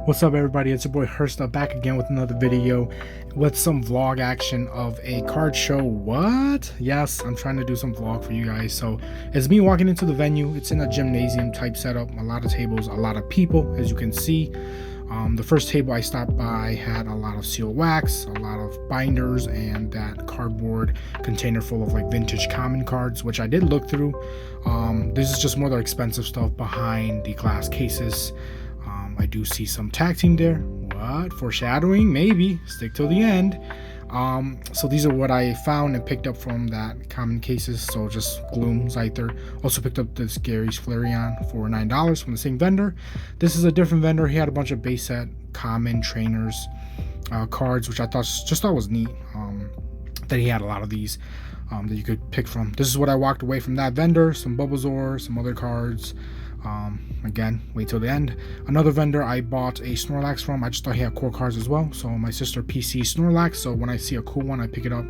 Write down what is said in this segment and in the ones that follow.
What's up, everybody? It's your boy Hersta back again with another video with some vlog action of a card show. What? Yes, I'm trying to do some vlog for you guys. So it's me walking into the venue. It's in a gymnasium type setup, a lot of tables, a lot of people, as you can see. The first table I stopped by had a lot of seal wax, a lot of binders, and that cardboard container full of like vintage common cards, which I did look through. This is just more the expensive stuff behind the glass cases. I do see some tag team there. What? Foreshadowing? Maybe. Stick till the end. So these are what I found and picked up from that common cases. So just Gloom, Zyther. Also picked up this Gary's Flareon for $9 from the same vendor. This is a different vendor. He had a bunch of base set common trainers cards, which I thought was neat. That he had a lot of these that you could pick from. This is what I walked away from that vendor. Some Bulbasaur, some other cards. Again, wait till the end. Another vendor I bought a Snorlax from. I just thought he had core cards as well. So my sister PC Snorlax. So when I see a cool one, I pick it up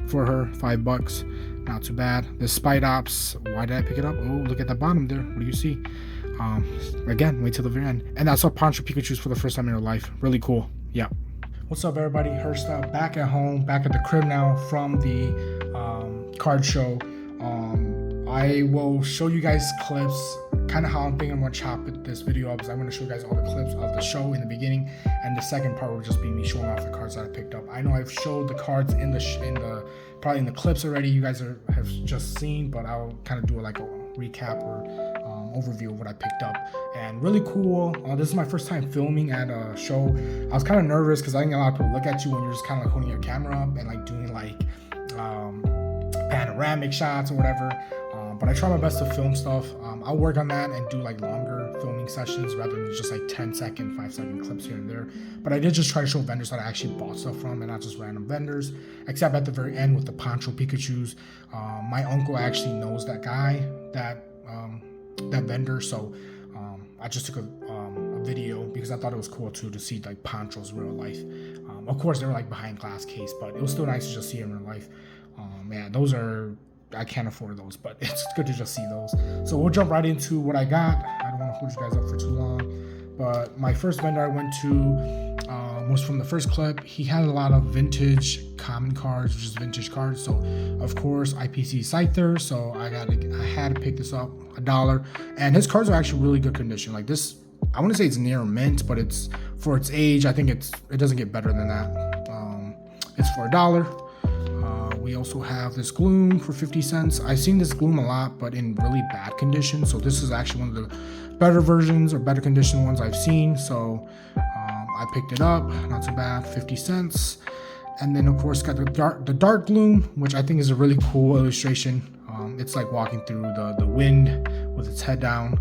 for her. $5. Not too bad. The Spidops. Why did I pick it up? Oh, look at the bottom there. What do you see? Again, wait till the very end. And I saw Pancho Pikachu's for the first time in her life. Really cool. Yeah. What's up, everybody? Hersta back at home, back at the crib now from the card show. I will show you guys clips, kind of how I'm thinking I'm going to chop this video up, because I'm going to show you guys all the clips of the show in the beginning, and the second part will just be me showing off the cards that I picked up. I know I've showed the cards in the probably in the clips already, you guys have just seen, but I'll kind of do like a recap or overview of what I picked up. And really cool. This is my first time filming at a show. I was kind of nervous because I think a lot of people look at you when you're just kind of like holding your camera up and like doing like panoramic shots or whatever. But I try my best to film stuff. I'll work on that and do like longer filming sessions rather than just like 10-second, 5-second clips here and there. But I did just try to show vendors that I actually bought stuff from and not just random vendors, except at the very end with the Pancho Pikachu's. My uncle actually knows that guy, that vendor. So I just took a video because I thought it was cool too to see like Pancho's real life. Of course, they were like behind glass case, but it was still nice to just see him in real life. Man, those are... I can't afford those, but it's good to just see those. So we'll jump right into what I got. I don't want to hold you guys up for too long, but my first vendor I went to was from the first clip. He had a lot of vintage common cards, which is vintage cards. So of course IPC Scyther. So I had to pick this up, $1, and his cards are actually really good condition. Like this, I want to say it's near mint, but it's for its age. I think it doesn't get better than that. It's for $1. We also have this Gloom for 50 cents. I've seen this Gloom a lot, but in really bad condition. So this is actually one of the better versions or better condition ones I've seen. So I picked it up, not too bad, 50 cents. And then of course got the dark Gloom, which I think is a really cool illustration. It's like walking through the wind with its head down.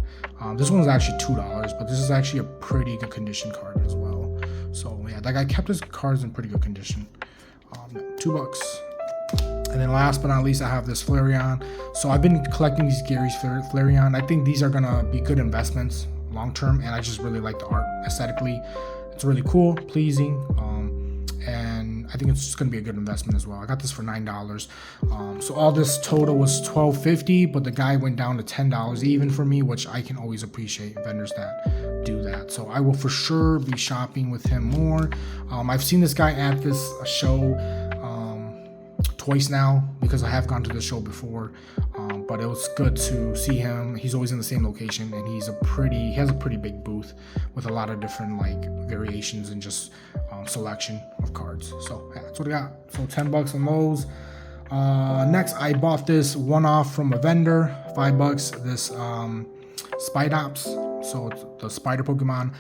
This one was actually $2, but this is actually a pretty good condition card as well. So yeah, that guy kept his cards in pretty good condition. $2. And then last but not least, I have this Flareon. So I've been collecting these Gary's Flareon. I think these are gonna be good investments long term, and I just really like the art aesthetically. It's really cool, pleasing, and I think it's just gonna be a good investment as well. I got this for $9. So all this total was $12.50, but the guy went down to $10 even for me, which I can always appreciate vendors that do that. So I will for sure be shopping with him more. I've seen this guy at this show twice now because I have gone to the show before, but it was good to see him. He's always in the same location, and he has a pretty big booth with a lot of different like variations and just selection of cards. So yeah, that's what I got. So $10 on those. Next, I bought this one-off from a vendor, $5. This Spidops. So it's the spider Pokemon.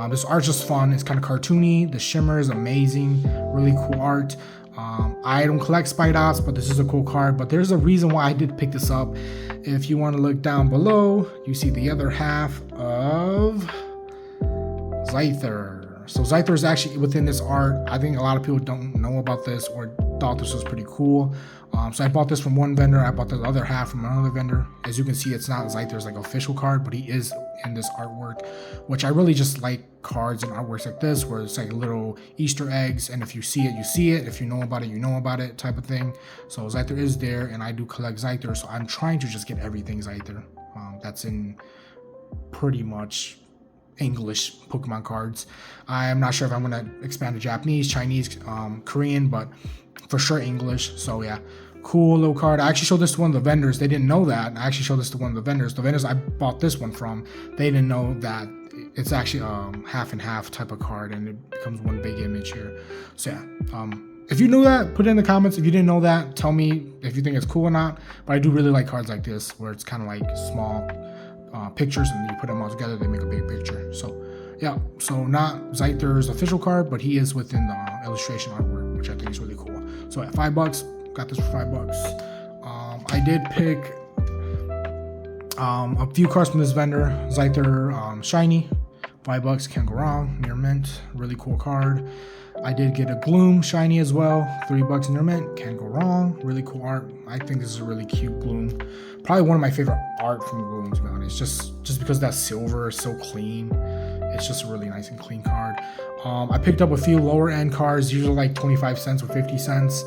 This art's just fun. It's kind of cartoony. The shimmer is amazing. Really cool art. I don't collect Spidops, but this is a cool card. But there's a reason why I did pick this up. If you want to look down below, you see the other half of Zyther. So Zyther is actually within this art. I think a lot of people don't know about this or thought this was pretty cool. So I bought this from one vendor. I bought the other half from another vendor. As you can see, it's not Zyther's like official card, but he is in this artwork, which I really just like cards and artworks like this, where it's like little Easter eggs, and if you see it, you see it. If you know about it, you know about it, type of thing. So Zyther is there, and I do collect Zyther, so I'm trying to just get everything Zyther. That's in pretty much English Pokemon cards. I am not sure if I'm gonna expand to Japanese, Chinese, Korean, but for sure English. So yeah, cool little card. I actually showed this to one of the vendors. They didn't know that. I actually showed this to one of the vendors. The vendors I bought this one from, they didn't know that it's actually half and half type of card, and it becomes one big image here. So yeah, if you knew that, put it in the comments. If you didn't know that, tell me if you think it's cool or not. But I do really like cards like this, where it's kind of like small pictures, and you put them all together, they make a big picture. So yeah, so not Scyther's official card, but he is within the illustration artwork, which I think is really cool. So at $5, got this for $5. I did pick a few cards from this vendor. Scyther shiny, $5, can't go wrong. Near mint, really cool card. I did get a Gloom shiny as well, $3 near mint, can't go wrong. Really cool art. I think this is a really cute Gloom. Probably one of my favorite art from Gloom, to be honest. Just because that silver is so clean. It's just a really nice and clean card. I picked up a few lower end cards, usually like 25 cents or 50 cents.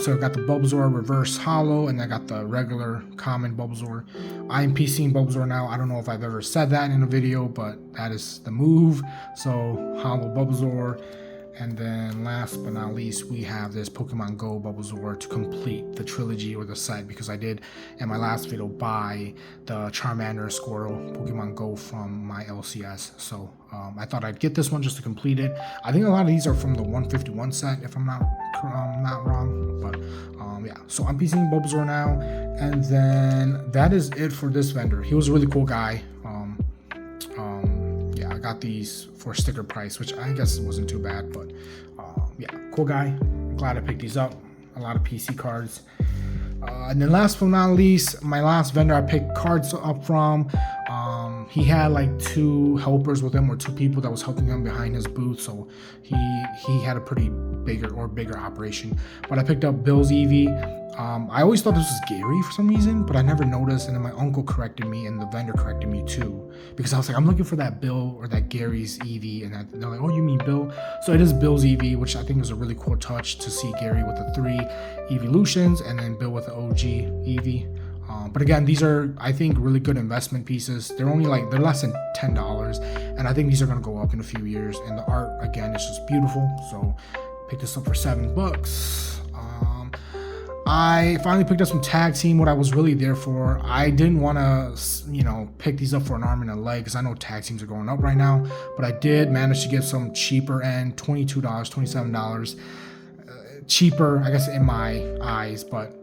So I got the Bulbasaur Reverse Holo, and I got the regular common Bulbasaur. I'm PCing Bulbasaur now. I don't know if I've ever said that in a video, but that is the move. So Holo Bulbasaur. And then last but not least, we have this Pokemon Go Bulbasaur to complete the trilogy or the set, because I did in my last video buy the Charmander Squirtle Pokemon Go from my LCS. So I thought I'd get this one just to complete it. I think a lot of these are from the 151 set, if I'm not wrong. But yeah, so I'm PCing Bulbasaur now. And then that is it for this vendor. He was a really cool guy. Yeah, I got these for sticker price, which I guess wasn't too bad, but yeah, cool guy. I'm glad I picked these up. A lot of PC cards. And then last but not least, my last vendor I picked cards up from, he had like 2 helpers with him, or 2 people that was helping him behind his booth, so he had a pretty bigger operation. But I picked up Bill's Eevee. I always thought this was Gary for some reason, but I never noticed, and then my uncle corrected me, and the vendor corrected me too, because I was like, I'm looking for that Bill or that Gary's Eevee, and they're like, oh, you mean Bill? So it is Bill's Eevee, which I think is a really cool touch to see Gary with the 3 evolutions, and then Bill with the OG Eevee. But again, these are, I think, really good investment pieces. They're less than $10, and I think these are gonna go up in a few years. And the art, again, is just beautiful. So picked this up for $7. I finally picked up some tag team, what I was really there for. I didn't want to, pick these up for an arm and a leg, because I know tag teams are going up right now. But I did manage to get some cheaper end, $22, $27. Cheaper, I guess, in my eyes, but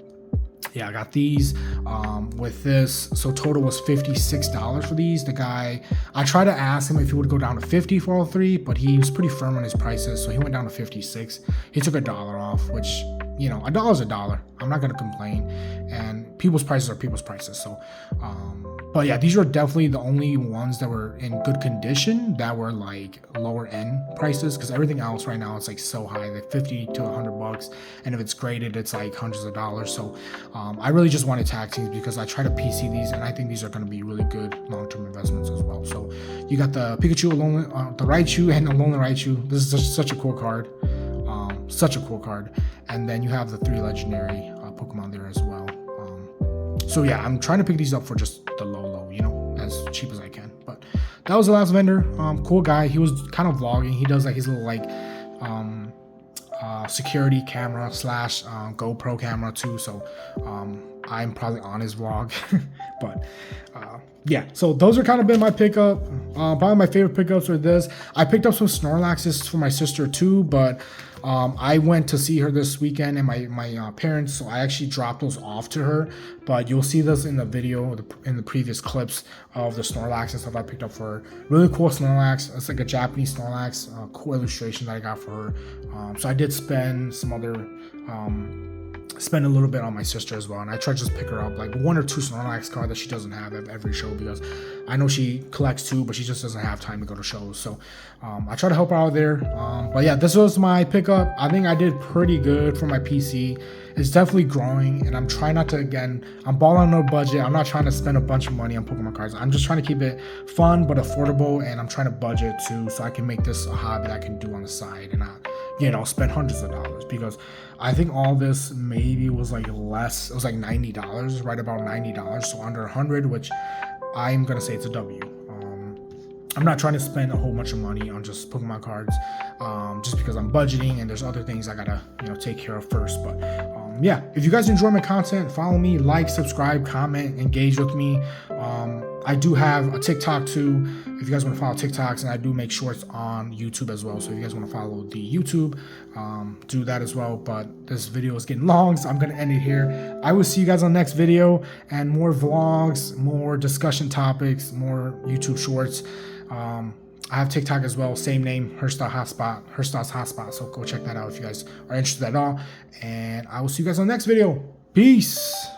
yeah, I got these with this. So total was $56 for these. The guy, I tried to ask him if he would go down to $50 for all 3, but he was pretty firm on his prices, so he went down to $56. He took $1 off, which, $1 is $1. I'm not gonna complain, and people's prices are people's prices. So but yeah, these were definitely the only ones that were in good condition, that were like lower end prices, because everything else right now it's like so high, like $50 to $100, and if it's graded, it's like hundreds of dollars. So I really just wanted tag teams, because I try to PC these, and I think these are going to be really good long-term investments as well. So you got the Pikachu, the Raichu, and Alolan Raichu. This is such a cool card. Such a cool card. And then you have the 3 legendary Pokemon there as well. So yeah, I'm trying to pick these up for just the low, as cheap as I can. But that was the last vendor. Cool guy. He was kind of vlogging. He does like his little security camera / GoPro camera too. So I'm probably on his vlog. But yeah, so those are kind of been my pickup. Probably my favorite pickups are this. I picked up some Snorlaxes for my sister too, but I went to see her this weekend, and my parents, so I actually dropped those off to her. But you'll see this in the video, in the previous clips of the Snorlax and stuff I picked up for her. Really cool Snorlax. It's like a Japanese Snorlax. Cool illustration that I got for her. So I did spend spend a little bit on my sister as well, and I tried to just pick her up like 1 or 2 Snorlax cards that she doesn't have at every show, because I know she collects too, but she just doesn't have time to go to shows. So I try to help her out there. But yeah, this was my pickup. I think I did pretty good for my PC. It's definitely growing, and I'm trying not to, again, I'm balling on a budget. I'm not trying to spend a bunch of money on Pokemon cards. I'm just trying to keep it fun but affordable, and I'm trying to budget too, so I can make this a hobby that I can do on the side and not, spend hundreds of dollars, because I think all this maybe was like less. It was like $90, right about $90, so under 100, which I'm gonna say it's a W. I'm not trying to spend a whole bunch of money on just Pokemon cards, just because I'm budgeting and there's other things I gotta, take care of first. But yeah, if you guys enjoy my content, follow me, like, subscribe, comment, engage with me. I do have a TikTok too, if you guys want to follow TikToks, and I do make shorts on YouTube as well. So if you guys want to follow the YouTube, do that as well. But this video is getting long, so I'm going to end it here. I will see you guys on the next video, and more vlogs, more discussion topics, more YouTube shorts. I have TikTok as well, same name, Herstars Hotspot. So go check that out if you guys are interested at all. And I will see you guys on the next video. Peace.